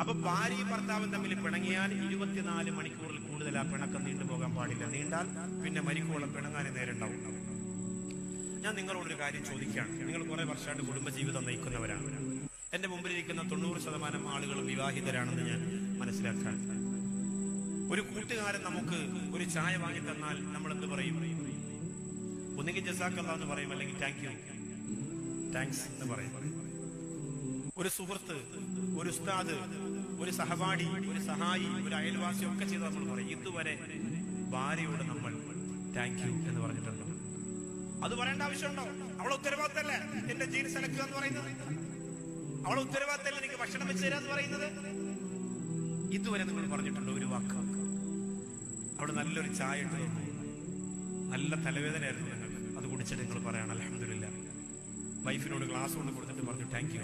അപ്പൊ ഭാര്യയും ഭർത്താവും തമ്മിൽ പിണങ്ങിയാൽ 24 മണിക്കൂറിൽ കൂടുതൽ ആ പിണക്കം നീണ്ടുപോകാൻ പാടില്ല. നീണ്ടാൽ പിന്നെ മരിക്കോളം പിണങ്ങാനേ നേരുണ്ടാവും. ഞാൻ നിങ്ങളോടൊരു കാര്യം ചോദിക്കുകയാണ്. നിങ്ങൾ കുറെ വർഷമായിട്ട് കുടുംബജീവിതം നയിക്കുന്നവരാണ്. എന്റെ മുമ്പിലിരിക്കുന്ന 90% ആളുകളും വിവാഹിതരാണെന്ന് ഞാൻ മനസ്സിലാക്കാൻ. ഒരു കൂട്ടുകാരൻ നമുക്ക് ഒരു ചായ വാങ്ങി തന്നാൽ നമ്മൾ എന്ത് പറയും? ഒന്നുകിൽ ജസാക്കല്ലാഹ് എന്ന് പറയും, അല്ലെങ്കിൽ താങ്ക്സ് എന്ന് പറയും. ഒരു സുഹൃത്ത്, ഒരു ഉസ്താദ്, ഒരു സഹപാഠി, ഒരു സഹായി, ഒരു അയൽവാസി ഒക്കെ ചെയ്ത് നമ്മൾ പറയും. ഇതുവരെ ഭാര്യയോട് നമ്മൾ താങ്ക് യു എന്ന് പറഞ്ഞിട്ടുണ്ടോ? അത് പറയേണ്ട ആവശ്യമുണ്ടോ? അവളെ ഉത്തരവാദിത്തമല്ലേ എന്റെ ജീൻസ് അലക്കുക എന്ന് പറയുന്നത്? അവളെ ഉത്തരവാദിത്തമല്ലേ എനിക്ക് ഭക്ഷണം വെച്ച് തരാന്ന് പറയുന്നത്? ഇതുവരെ നിങ്ങൾ പറഞ്ഞിട്ടുണ്ടോ ഒരു വാക്ക്? അവിടെ നല്ലൊരു ചായ ഇട്ട് തന്നു, നല്ല തലവേദനയായിരുന്നു നിങ്ങൾക്ക്, അത് കുടിച്ചിട്ട് നിങ്ങൾ പറയണം അൽഹംദുലില്ലാ. വൈഫിനോട് ഗ്ലാസ് കൊണ്ട് കൊടുത്തിട്ട് പറഞ്ഞു താങ്ക് യു.